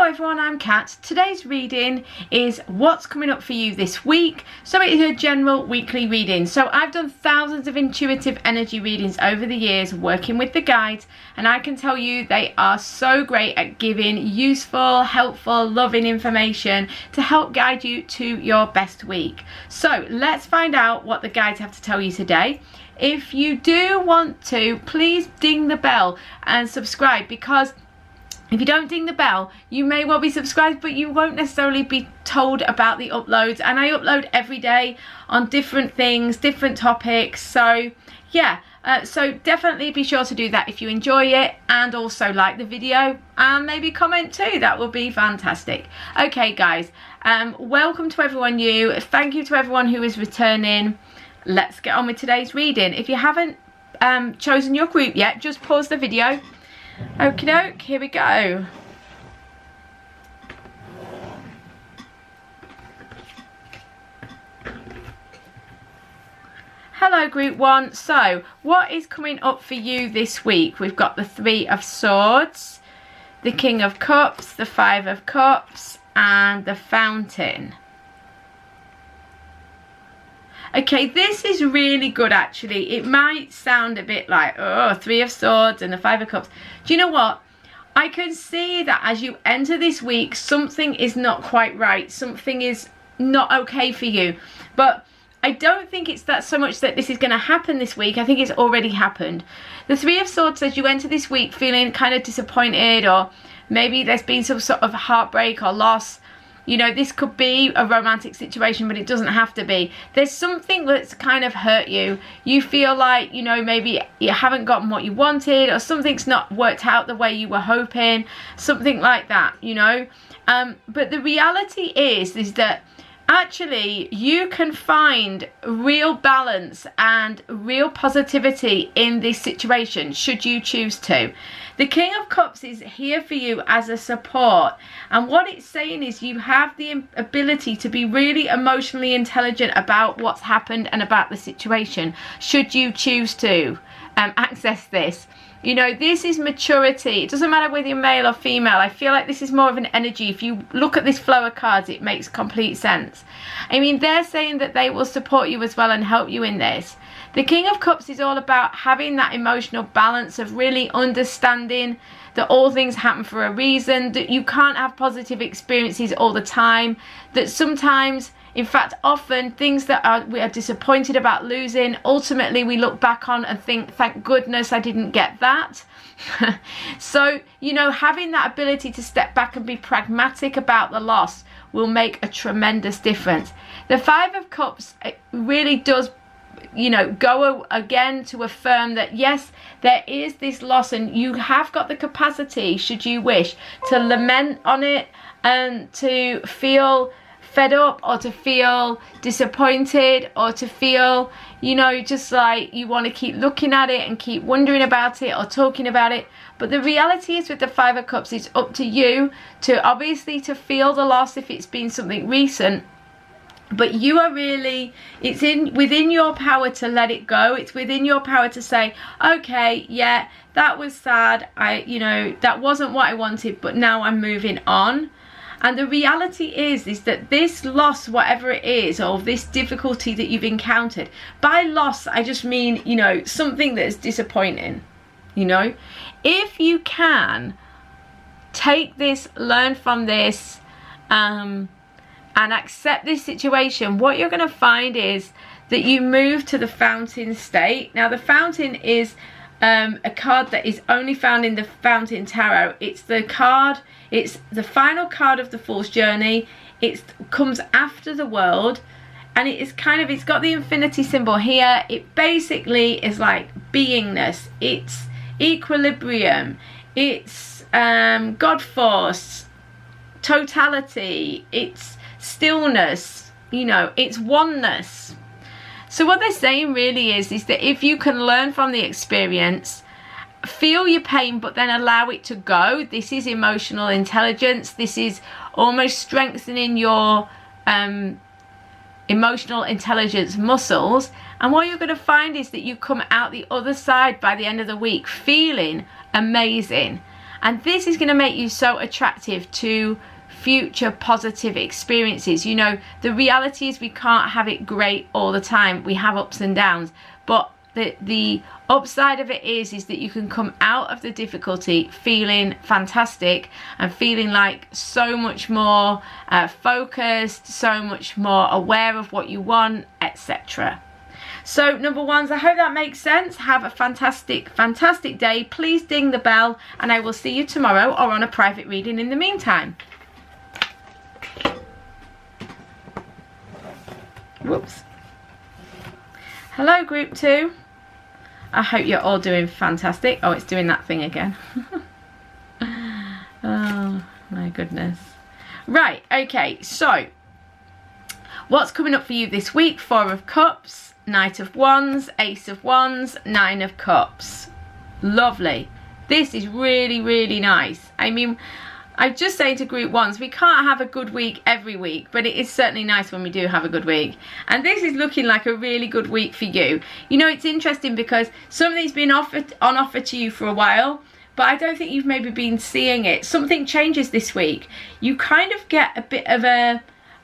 everyone, I'm Kat. Today's reading is what's coming up for you this week. So it is a general weekly reading. So I've done thousands of intuitive energy readings over the years working with the guides, and I can tell you they are so great at giving useful, helpful, loving information to help guide you to your best week. So let's find out what the guides have to tell you today. If you do want to, please ding the bell and subscribe, because if you don't ding the bell, you may well be subscribed, but you won't necessarily be told about the uploads. And I upload every day on different things, different topics. So yeah, so definitely be sure to do that if you enjoy it, and also like the video and maybe comment too. That would be fantastic. Okay guys, welcome to everyone new. Thank you to everyone who is returning. Let's get on with today's reading. If you haven't chosen your group yet, just pause the video. Okie doke, here we go. Hello group one. So what is coming up for you this week? We've got the Three of Swords, the King of Cups, the Five of Cups, and the Fountain. Okay, this is really good actually. It might sound a bit like, oh, Three of Swords and the Five of Cups. Do you know what? I can see that as you enter this week, something is not quite right. Something is not okay for you. But I don't think it's that so much that this is going to happen this week. I think it's already happened. The Three of Swords says you enter this week feeling kind of disappointed, or maybe there's been some sort of heartbreak or loss. You know, this could be a romantic situation, but it doesn't have to be. There's something that's kind of hurt you. You feel like, you know, maybe you haven't gotten what you wanted, or something's not worked out the way you were hoping. Something like that, you know. But the reality is that actually you can find real balance and real positivity in this situation, should you choose to. The King of Cups is here for you as a support, and what it's saying is you have the ability to be really emotionally intelligent about what's happened and about the situation, should you choose to access this. You know, this is maturity. It doesn't matter whether you're male or female. I feel like this is more of an energy. If you look at this flow of cards, it makes complete sense. I mean, they're saying that they will support you as well and help you in this. The King of Cups is all about having that emotional balance of really understanding that all things happen for a reason, that you can't have positive experiences all the time, that sometimes, in fact, often things that we are disappointed about losing, ultimately we look back on and think, thank goodness I didn't get that. So, you know, having that ability to step back and be pragmatic about the loss will make a tremendous difference. The Five of Cups really does, you know, go again to affirm that yes, there is this loss, and you have got the capacity, should you wish, to lament on it and to feel fed up, or to feel disappointed, or to feel, you know, just like you want to keep looking at it and keep wondering about it or talking about it. But the reality is with the Five of Cups, it's up to you to obviously to feel the loss if it's been something recent. But you are really, it's within your power to let it go. It's within your power to say, okay, yeah, that was sad. You know, that wasn't what I wanted, but now I'm moving on. And the reality is that this loss, whatever it is, or this difficulty that you've encountered, by loss, I just mean, you know, something that is disappointing, you know. If you can take this, learn from this, and accept this situation, what you're going to find is that you move to the Fountain state. Now, the Fountain is a card that is only found in the Fountain Tarot. It's the card, it's the final card of the Fool's Journey. It comes after the World, and it is kind of, it's got the infinity symbol here. It basically is like beingness, it's equilibrium, it's God force, totality, it's stillness, you know, it's oneness. So what they're saying really is that if you can learn from the experience, feel your pain, but then allow it to go, this is emotional intelligence. This is almost strengthening your emotional intelligence muscles. And what you're going to find is that you come out the other side by the end of the week feeling amazing. And this is going to make you so attractive to future positive experiences. You know, the reality is we can't have it great all the time. We have ups and downs, but the upside of it is that you can come out of the difficulty feeling fantastic and feeling like so much more focused, so much more aware of what you want, etc. So number ones, I hope that makes sense. Have a fantastic day. Please ding the bell, and I will see you tomorrow or on a private reading in the meantime. Whoops. Hello group 2. I hope you're all doing fantastic. Oh, it's doing that thing again. Oh my goodness. Right, okay, so what's coming up for you this week? 4 of Cups, Knight of Wands, Ace of Wands, 9 of Cups. Lovely. This is really, really nice. I mean, I'm just saying to group 1s, we can't have a good week every week, but it is certainly nice when we do have a good week. And this is looking like a really good week for you. You know, it's interesting because something's been on offer to you for a while, but I don't think you've maybe been seeing it. Something changes this week. You kind of get a bit of a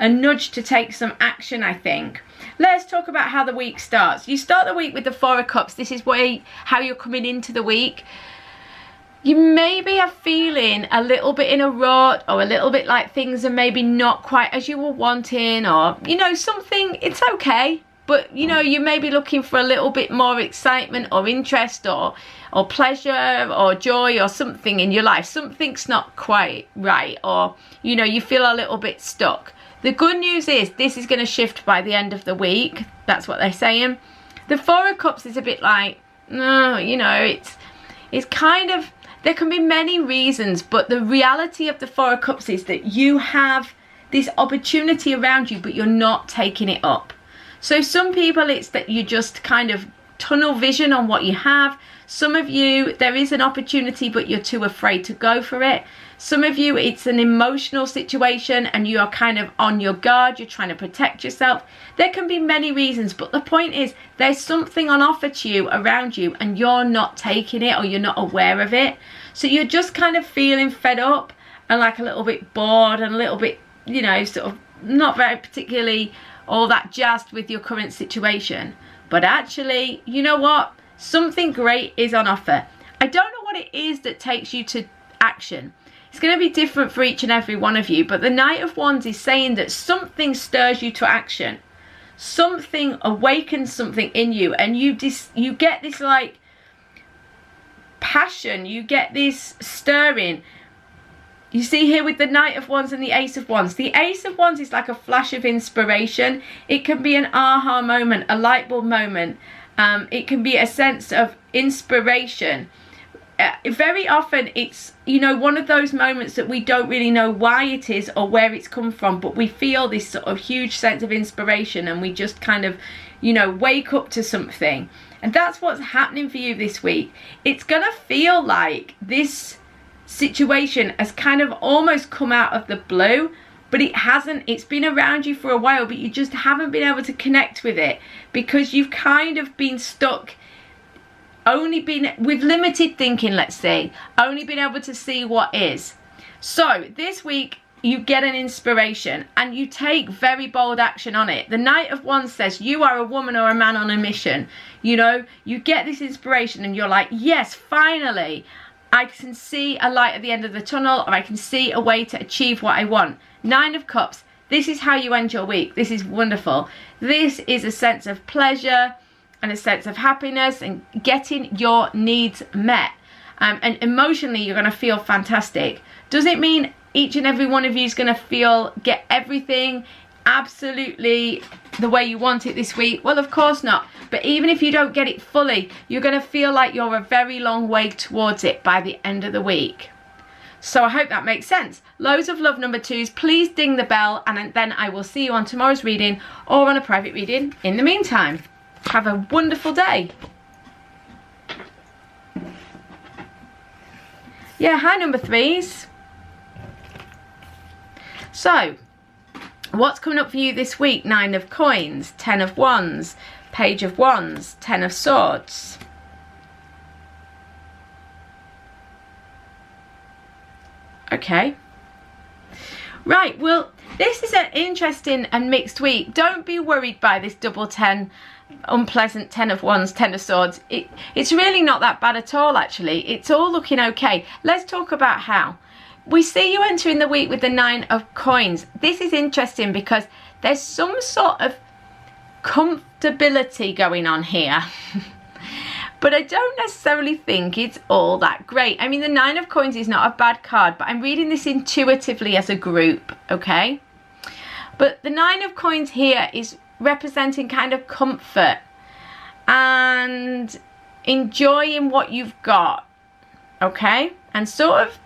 nudge to take some action, I think. Let's talk about how the week starts. You start the week with the 4 of Cups. This is how you're coming into the week. You maybe are feeling a little bit in a rut, or a little bit like things are maybe not quite as you were wanting, or, you know, something, it's okay. But, you know, you may be looking for a little bit more excitement or interest or pleasure or joy or something in your life. Something's not quite right, or, you know, you feel a little bit stuck. The good news is this is going to shift by the end of the week. That's what they're saying. The 4 of Cups is a bit like, no, you know, it's kind of, there can be many reasons, but the reality of the 4 of Cups is that you have this opportunity around you, but you're not taking it up. So some people, it's that you just kind of tunnel vision on what you have. Some of you, there is an opportunity, but you're too afraid to go for it. Some of you, it's an emotional situation and you are kind of on your guard. You're trying to protect yourself. There can be many reasons, but the point is there's something on offer to you around you and you're not taking it, or you're not aware of it. So you're just kind of feeling fed up and like a little bit bored and a little bit, you know, sort of not very particularly all that jazzed with your current situation. But actually, you know what? Something great is on offer. I don't know what it is that takes you to action. It's going to be different for each and every one of you, but the Knight of Wands is saying that something stirs you to action. Something awakens something in you, and you get this like passion, you get this stirring. You see here with the Knight of Wands and the Ace of Wands. The Ace of Wands is like a flash of inspiration. It can be an aha moment, a light bulb moment. It can be a sense of inspiration. Very often it's, you know, one of those moments that we don't really know why it is or where it's come from, but we feel this sort of huge sense of inspiration and we just kind of, you know, wake up to something. And that's what's happening for you this week. It's gonna feel like this situation has kind of almost come out of the blue, but it hasn't. It's been around you for a while, but you just haven't been able to connect with it because you've kind of been stuck, only been with limited thinking, let's say, only been able to see what is. So this week you get an inspiration and you take very bold action on it. The Knight of Wands says you are a woman or a man on a mission. You know, you get this inspiration and you're like, yes, finally I can see a light at the end of the tunnel, or I can see a way to achieve what I want. 9 of Cups, this is how you end your week. This is wonderful. This is a sense of pleasure and a sense of happiness and getting your needs met. And emotionally, you're going to feel fantastic. Does it mean each and every one of you is going to get everything absolutely the way you want it this week? Well, of course not. But even if you don't get it fully, you're going to feel like you're a very long way towards it by the end of the week. So I hope that makes sense. Loads of love, number 2s. Please ding the bell, and then I will see you on tomorrow's reading or on a private reading in the meantime. Have a wonderful day. Yeah, hi number 3s. So, what's coming up for you this week? 9 of Coins, 10 of Wands, Page of Wands, 10 of Swords. Okay. Right, well, this is an interesting and mixed week. Don't be worried by this double 10, unpleasant 10 of wands, 10 of swords. It's really not that bad at all, actually. It's all looking okay. Let's talk about how. We see you entering the week with the 9 of coins. This is interesting because there's some sort of comfortability going on here. But I don't necessarily think it's all that great. I mean, the 9 of coins is not a bad card, but I'm reading this intuitively as a group, okay? But the 9 of coins here is representing kind of comfort and enjoying what you've got, okay? And sort of,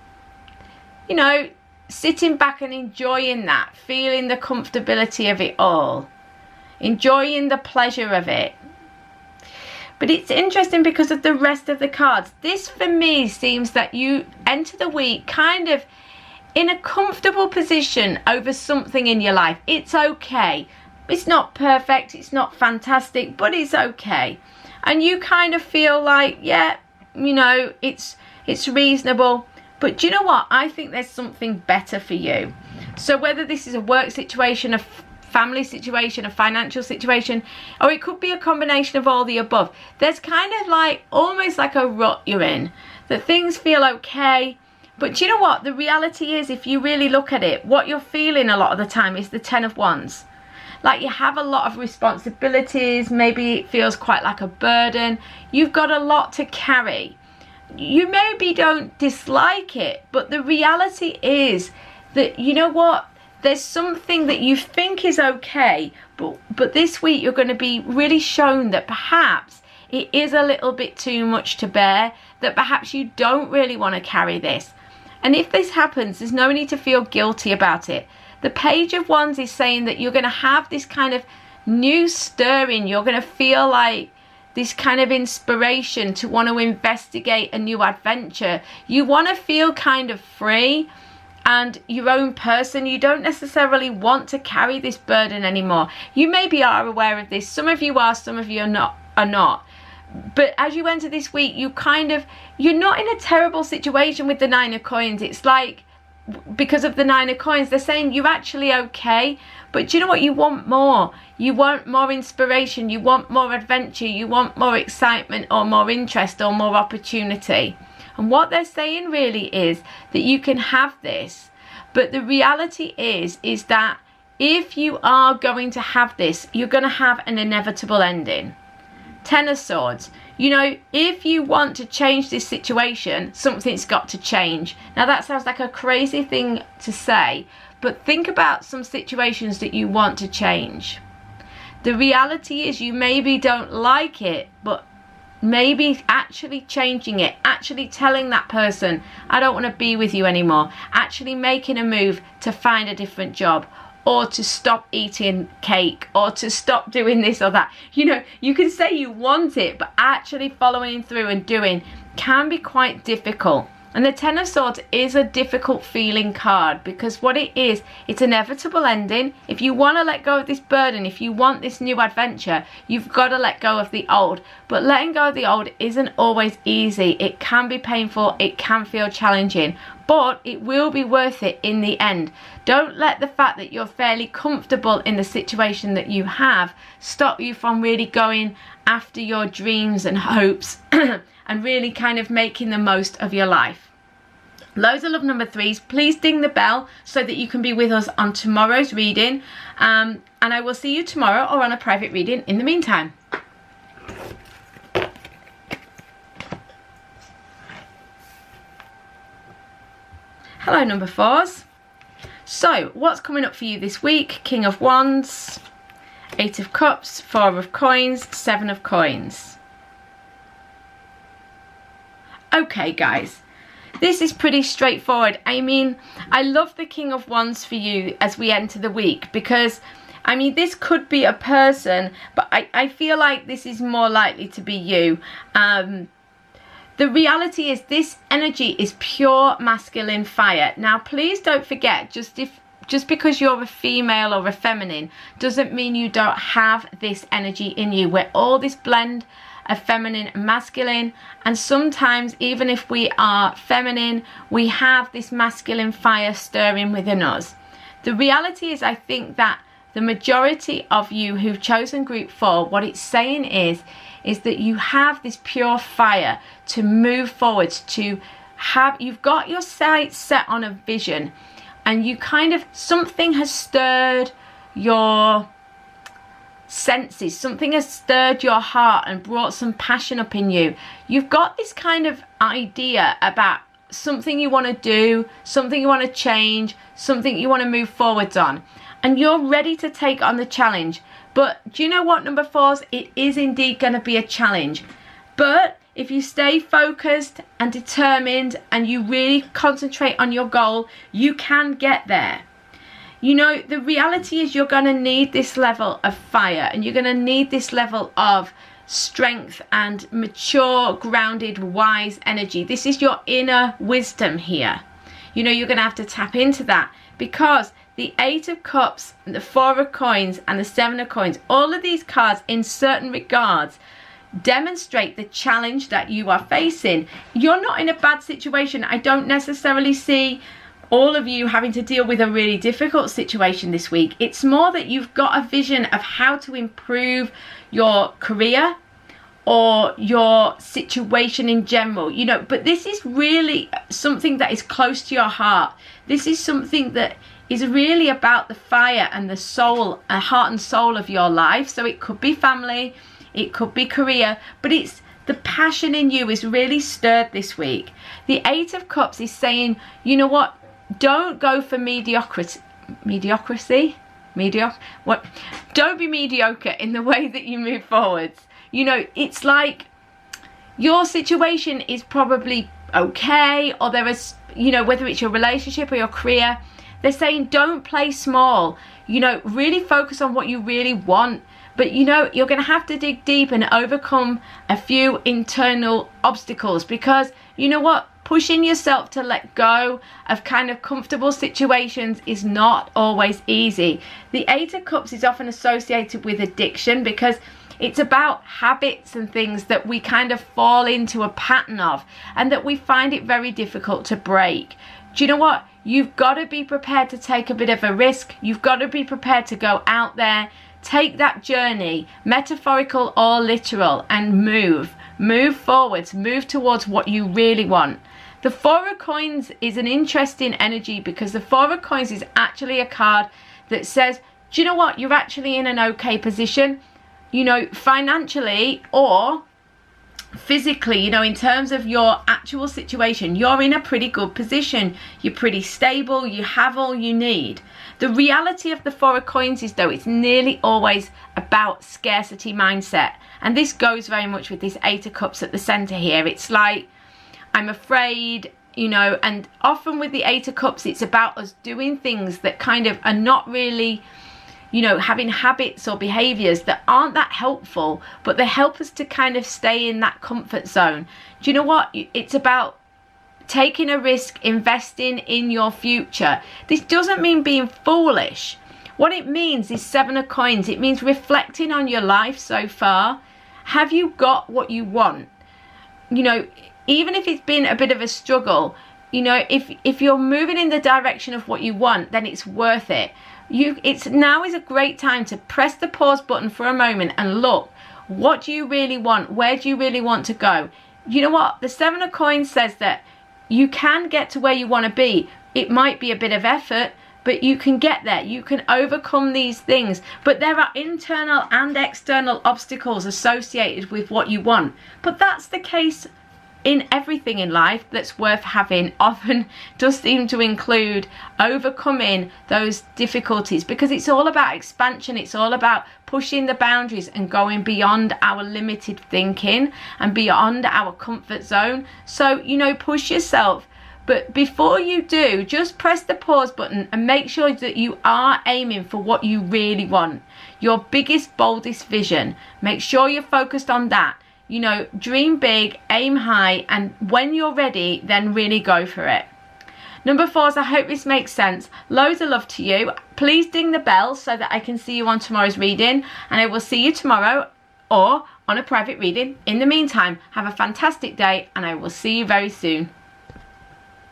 you know, sitting back and enjoying that, feeling the comfortability of it all, enjoying the pleasure of it. But it's interesting because of the rest of the cards. This, for me, seems that you enter the week kind of in a comfortable position over something in your life. It's okay. It's not perfect, it's not fantastic, but it's okay. And you kind of feel like, yeah, you know, it's reasonable. But do you know what? I think there's something better for you. So whether this is a work situation, a family situation, a financial situation, or it could be a combination of all the above. There's kind of like, almost like a rut you're in, that things feel okay. But do you know what? The reality is, if you really look at it, what you're feeling a lot of the time is the 10 of wands. Like you have a lot of responsibilities, maybe it feels quite like a burden. You've got a lot to carry. You maybe don't dislike it, but the reality is that, you know what, there's something that you think is okay, but this week you're going to be really shown that perhaps it is a little bit too much to bear, that perhaps you don't really want to carry this. And if this happens, there's no need to feel guilty about it. The Page of Wands is saying that you're going to have this kind of new stirring. You're going to feel like this kind of inspiration to want to investigate a new adventure. You want to feel kind of free and your own person. You don't necessarily want to carry this burden anymore. You maybe are aware of this. Some of you are, some of you are not. But as you enter this week, you're not in a terrible situation with the 9 of coins. It's like, because of the 9 of coins, they're saying you're actually okay. But do you know what? You want more. You want more inspiration. You want more adventure. You want more excitement or more interest or more opportunity. And what they're saying really is that you can have this. But the reality is that if you are going to have this, you're going to have an inevitable ending. 10 of Swords. You know, if you want to change this situation, something's got to change. Now that sounds like a crazy thing to say, but think about some situations that you want to change. The reality is you maybe don't like it, but maybe actually changing it, actually telling that person, I don't want to be with you anymore, actually making a move to find a different job, or to stop eating cake, or to stop doing this or that. You know, you can say you want it, but actually following through and doing can be quite difficult. And the 10 of Swords is a difficult feeling card, because what it is, it's an inevitable ending. If you want to let go of this burden, if you want this new adventure, you've got to let go of the old. But letting go of the old isn't always easy. It can be painful, it can feel challenging, but it will be worth it in the end. Don't let the fact that you're fairly comfortable in the situation that you have stop you from really going after your dreams and hopes and really kind of making the most of your life. Loads of love, number 3s. Please ding the bell so that you can be with us on tomorrow's reading. And I will see you tomorrow or on a private reading in the meantime. Hello, number 4s. So, what's coming up for you this week? King of Wands, 8 of Cups, 4 of Coins, 7 of Coins. Okay, guys. This is pretty straightforward. I mean, I love the King of Wands for you as we enter the week, because, I mean, this could be a person, but I feel like this is more likely to be you. The reality is this energy is pure masculine fire. Now, please don't forget, just because you're a female or a feminine doesn't mean you don't have this energy in you. We're all this blend of feminine and masculine, and sometimes even if we are feminine, we have this masculine fire stirring within us. The reality is, I think that the majority of you who've chosen group 4, what it's saying is that you have this pure fire to move forward, to have, you've got your sights set on a vision, and you kind of, something has stirred your senses, something has stirred your heart and brought some passion up in you. You've got this kind of idea about something you want to do, something you want to change, something you want to move forwards on, and you're ready to take on the challenge. But do you know what, number 4s? It is indeed going to be a challenge. But if you stay focused and determined and you really concentrate on your goal, you can get there. You know, the reality is you're going to need this level of fire, and you're going to need this level of strength and mature, grounded, wise energy. This is your inner wisdom here. You know, you're going to have to tap into that, because the 8 of Cups, the 4 of Coins and the 7 of Coins, all of these cards in certain regards demonstrate the challenge that you are facing. You're not in a bad situation. I don't necessarily see all of you having to deal with a really difficult situation this week. It's more that you've got a vision of how to improve your career or your situation in general, you know, but this is really something that is close to your heart. This is something that is really about the fire and the soul, heart and soul of your life. So it could be family, it could be career, but it's the passion in you is really stirred this week. The 8 of Cups is saying, you know what, don't go for mediocrity. Don't be mediocre in the way that you move forwards. You know, it's like your situation is probably okay, or there is, you know, whether it's your relationship or your career, they're saying don't play small. You know, really focus on what you really want. But you know, you're going to have to dig deep and overcome a few internal obstacles, because you know what, pushing yourself to let go of kind of comfortable situations is not always easy. The 8 of Cups is often associated with addiction, because it's about habits and things that we kind of fall into a pattern of, and that we find it very difficult to break. Do you know what? You've got to be prepared to take a bit of a risk. You've got to be prepared to go out there, take that journey, metaphorical or literal, and move forwards, move towards what you really want. The 4 of Coins is an interesting energy, because the 4 of Coins is actually a card that says, do you know what, you're actually in an okay position, you know, financially or physically, you know, in terms of your actual situation, you're in a pretty good position. You're pretty stable. You have all you need. The reality of the 4 of Coins is, though, it's nearly always about scarcity mindset. And this goes very much with this 8 of Cups at the center here. It's like, I'm afraid, you know, and often with the 8 of Cups, it's about us doing things that kind of are not really, you know, having habits or behaviors that aren't that helpful, but they help us to kind of stay in that comfort zone. Do you know what? It's about taking a risk, investing in your future. This doesn't mean being foolish. What it means is 7 of Coins. It means reflecting on your life so far. Have you got what you want? You know, even if it's been a bit of a struggle, you know, if you're moving in the direction of what you want, then it's worth it. Now is a great time to press the pause button for a moment and look, what do you really want? Where do you really want to go? You know what? The 7 of Coins says that you can get to where you want to be. It might be a bit of effort, but you can get there. You can overcome these things. But there are internal and external obstacles associated with what you want. But that's the case in everything in life that's worth having. Often does seem to include overcoming those difficulties, because it's all about expansion. It's all about pushing the boundaries and going beyond our limited thinking and beyond our comfort zone. So, you know, push yourself. But before you do, just press the pause button and make sure that you are aiming for what you really want. Your biggest, boldest vision. Make sure you're focused on that. You know, dream big, aim high, and when you're ready, then really go for it. Number 4s, I hope this makes sense. Loads of love to you. Please ding the bell so that I can see you on tomorrow's reading, and I will see you tomorrow or on a private reading. In the meantime, have a fantastic day and I will see you very soon.